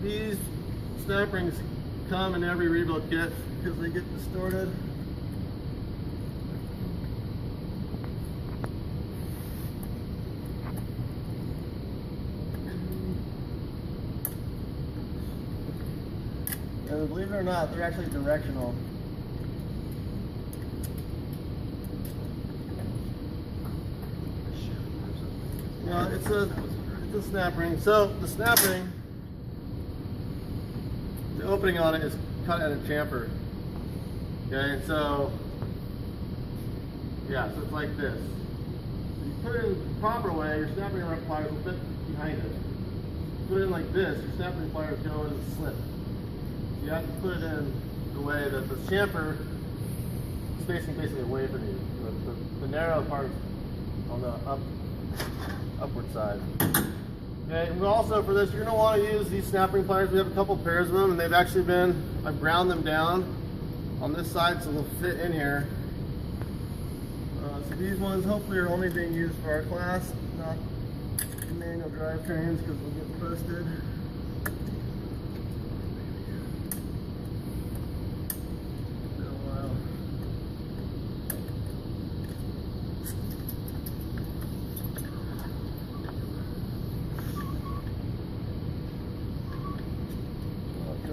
these snap rings come in every rebuild kit because they get distorted. And believe it or not, they're actually directional. Yeah, it's a snap ring. So the snap ring, the opening on it is cut at a chamfer. Okay, so yeah, so it's like this. So you put it in the proper way, your snap ring pliers will fit behind it. Put it in like this, your snap ring pliers go in the slip. You have to put it in the way that the chamfer is facing basically away from you. The narrow part on the upward side. Okay, and also for this, you're going to want to use these snap ring pliers. We have a couple pairs of them, and they've actually been, I've ground them down on this side so they'll fit in here. So these ones hopefully are only being used for our class, not manual drivetrains, because we'll get busted.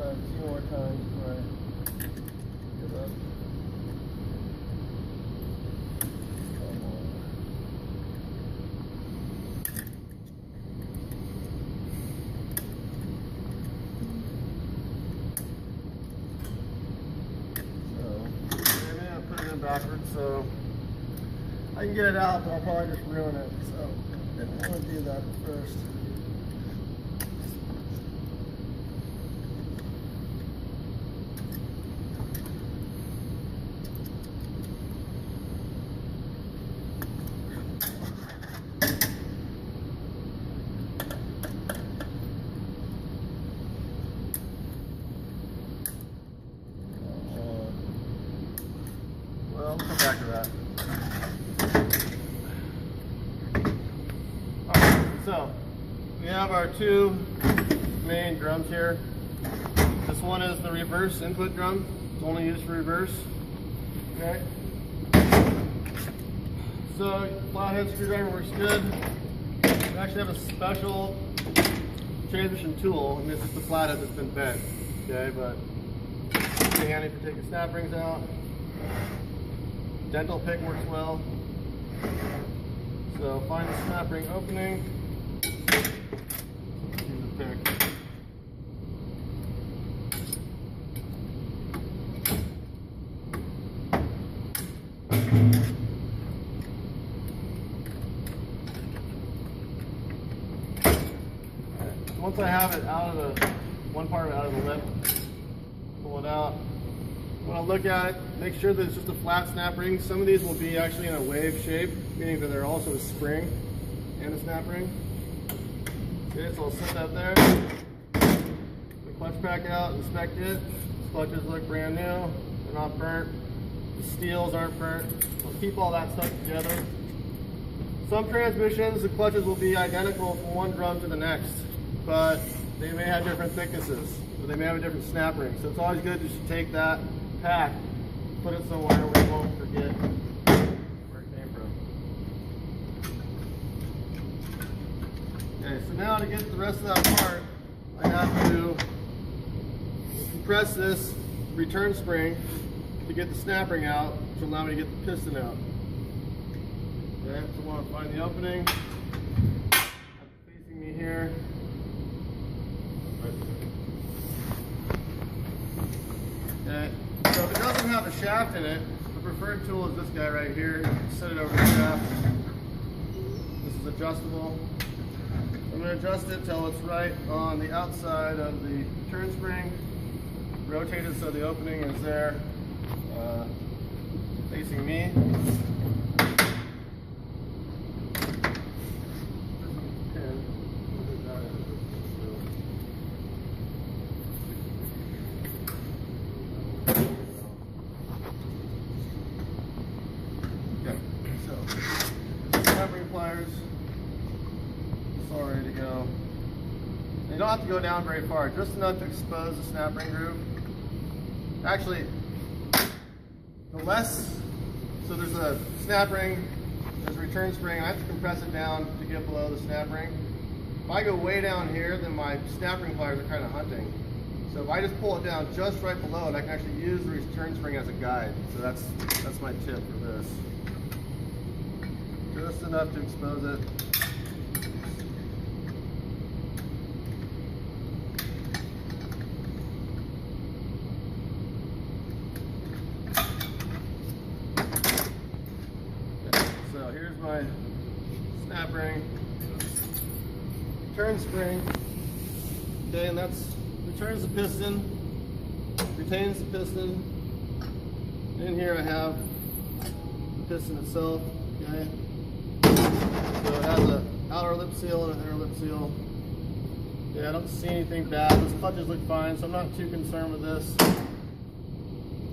A few more times before I give up. Come on. So, maybe I'll put it in backwards so I can get it out, but I'll probably just ruin it. So, I didn't want to do that at first. Well, we'll come back to that. Alright, so we have our two main drums here. This one is the reverse input drum. It's only used for reverse. Okay. So flathead screwdriver works good. We actually have a special transmission tool, and this is the flathead that's been bent. Okay, but it's pretty handy for taking snap rings out. Dental pick works well. So find the snap ring opening. Use a pick. So once I have it out of the one part of it out of the lip, pull it out. When I look at it, make sure that it's just a flat snap ring. Some of these will be actually in a wave shape, meaning that they're also a spring and a snap ring. Okay, so I'll set that there. The clutch pack out, inspect it. The clutches look brand new, they're not burnt. The steels aren't burnt. We'll keep all that stuff together. Some transmissions, the clutches will be identical from one drum to the next, but they may have different thicknesses, or they may have a different snap ring. So it's always good just to take that pack, put it somewhere where you won't forget where it came from. Okay, so now to get the rest of that part, I have to compress this return spring to get the snap ring out, which will allow me to get the piston out. Okay, so I want to find the opening. That's facing me here. Okay. So if it doesn't have a shaft in it, the preferred tool is this guy right here. Set it over the shaft. This is adjustable. I'm going to adjust it till it's right on the outside of the turn spring. Rotate it so the opening is there, facing me. Pliers, it's all ready to go. You don't have to to go down very far, just enough to expose the snap ring groove. Actually, the less, so there's a snap ring, there's a return spring, I have to compress it down to get below the snap ring. If I go way down here, then my snap ring pliers are kind of hunting. So if I just pull it down just right below it, I can actually use the return spring as a guide. So that's my tip for this. Just enough to expose it. So here's my snap ring, return spring. Okay, and that's returns the piston, retains the piston. In here I have the piston itself. Okay, so it has an outer lip seal and an inner lip seal. Yeah, I don't see anything bad. Those clutches look fine, so I'm not too concerned with this.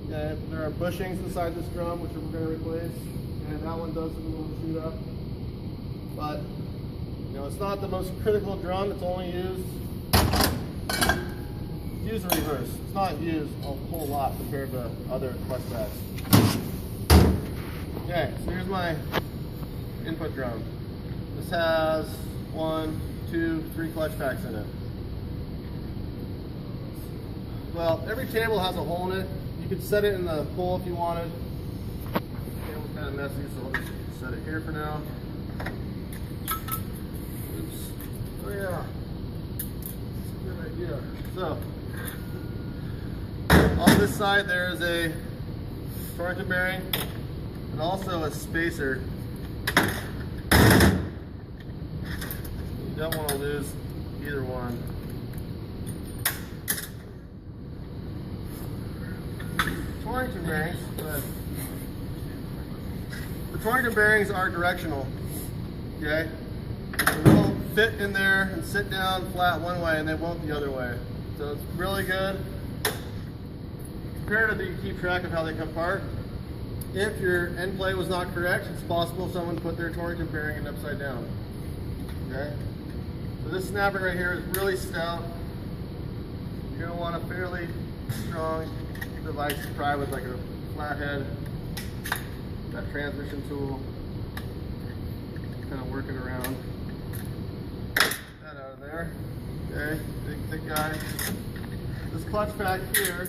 Okay, there are bushings inside this drum, which we're going to replace. And that one does a little shoot up. But, you know, it's not the most critical drum. It's only used in reverse. It's not used a whole lot compared to other clutch packs. Okay, so here's my input drum. This has 1, 2, 3 clutch packs in it. Well, every table has a hole in it. You could set it in the hole if you wanted. The table's kind of messy, so I'll just set it here for now. Oops. Oh yeah. Good idea. So, on this side there is a torque bearing and also a spacer. You don't want to lose either one. Torque bearings, the torque bearings are directional. Okay, they will fit in there and sit down flat one way, and they won't the other way. So it's really good. Comparatively, you keep track of how they come apart. If your end plate was not correct, it's possible someone put their torque bearing in upside down. Okay, so this snapper right here is really stout. You're going to want a fairly strong device, probably with like a flathead, that transmission tool, kind of working around that out of there. Okay, big thick guy. This clutch pack here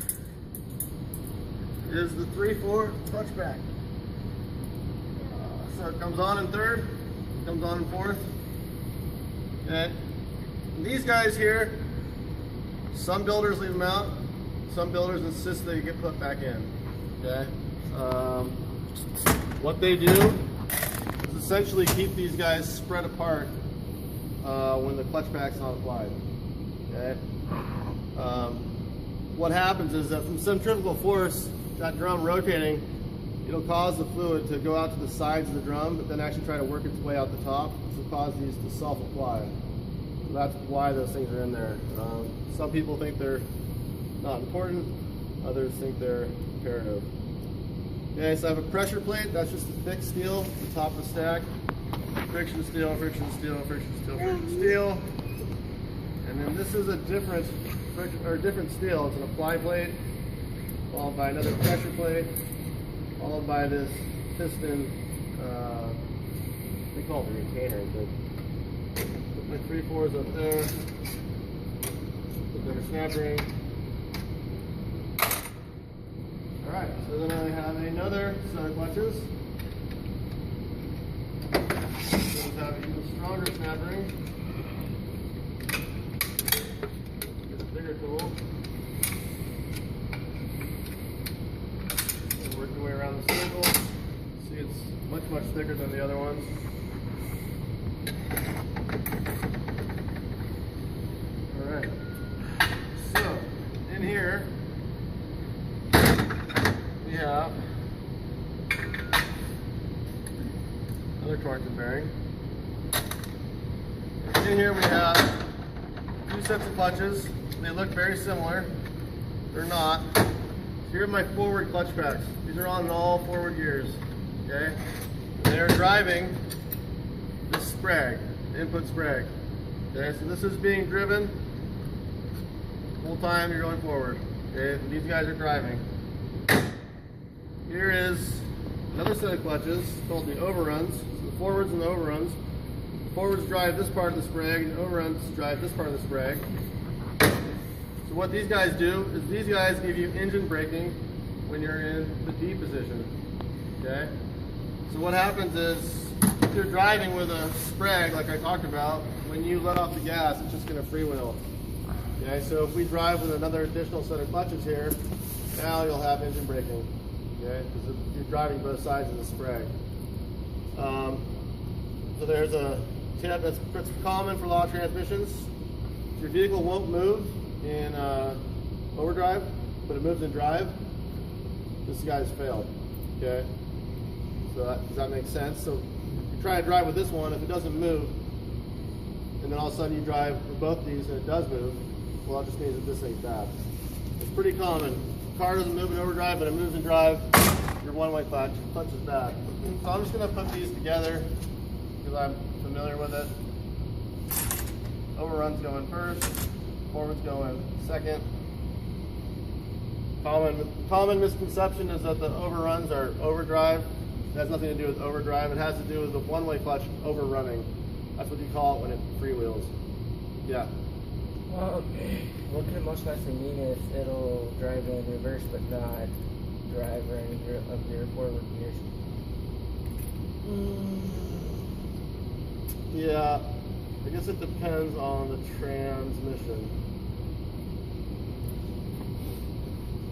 is the 3/4 clutch pack. So it comes on in third, comes on in fourth. Okay, and these guys here, some builders leave them out. Some builders insist they get put back in. Okay, what they do is essentially keep these guys spread apart when the clutch pack's not applied. Okay, what happens is that from centrifugal force, that drum rotating, it'll cause the fluid to go out to the sides of the drum, but then actually try to work its way out the top, to cause these to self-apply. So that's why those things are in there. Some people think they're not important, others think they're imperative. Okay, so I have a pressure plate. That's just a thick steel at the top of the stack. Friction steel, friction steel, friction steel, friction steel. And then this is a different steel. It's an apply plate, followed by another pressure plate, followed by this piston, we call it the retainer, but put my 3/4s up there, put the snap ring. Alright, so then I have another set of clutches. Those have an even stronger snap ring. Get a bigger tool. And work your way around the circle. See, it's much, much thicker than the other ones. Alright, so in here, we have another torque bearing. In here we have 2 sets of clutches. They look very similar. They're not. Here are my forward clutch packs. These are on all forward gears. Okay? And they are driving this sprag, the input sprag. Okay, so this is being driven whole time you're going forward. Okay, these guys are driving. Here is another set of clutches called the overruns. So the forwards and the overruns. The forwards drive this part of the sprag, and the overruns drive this part of the sprag. So what these guys do is these guys give you engine braking when you're in the D position. Okay? So what happens is, if you're driving with a sprag like I talked about, when you let off the gas, it's just going to freewheel. Okay, so if we drive with another additional set of clutches here, now you'll have engine braking. Okay, because you're driving both sides of the sprag. So there's a tip that's common for a lot of transmissions. If your vehicle won't move in overdrive, but it moves in drive, this guy's failed. Okay, so does that make sense? So you try to drive with this one, if it doesn't move, and then all of a sudden you drive with both these and it does move, well, that just means that this ain't bad. It's pretty common. The car doesn't move in overdrive, but it moves in drive. Your one-way clutch is bad. So I'm just going to put these together because I'm familiar with it. Overruns going first, forwards going second. Common misconception is that the overruns are overdrive. It has nothing to do with overdrive. It has to do with the one-way clutch overrunning. That's what you call it when it freewheels. Yeah. What could it most likely mean if it'll drive in reverse but not drive or any of your forward gears? Yeah, I guess it depends on the transmission.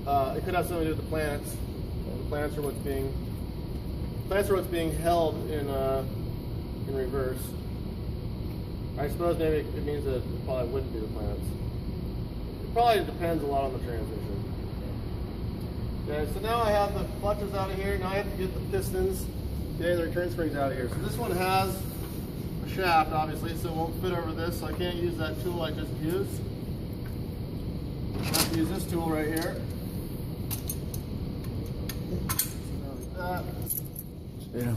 It could have something to do with the planets. The planets are what's being held in reverse. I suppose maybe it means that it probably wouldn't be the planets. It probably depends a lot on the transmission. Okay, so now I have the clutches out of here. Now I have to get the pistons, okay, the return springs out of here. So this one has a shaft, obviously, so it won't fit over this, so I can't use that tool I just used. I have to use this tool right here. So that. Yeah.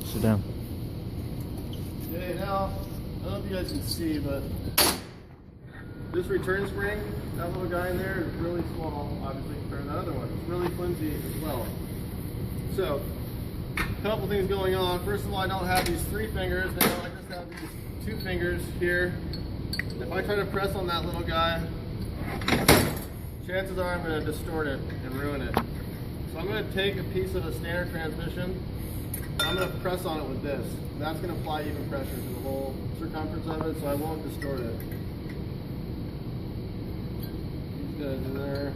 Sit down. Okay, now, I don't know if you guys can see, but this return spring, that little guy in there is really small, obviously, compared to that other one. It's really flimsy as well. So, a couple things going on. First of all, I don't have these 3 fingers. Now I just have these 2 fingers here. If I try to press on that little guy, chances are I'm going to distort it and ruin it. So I'm going to take a piece of a standard transmission, I'm going to press on it with this. And that's going to apply even pressure to the whole circumference of it, so I won't distort it. These guys in there.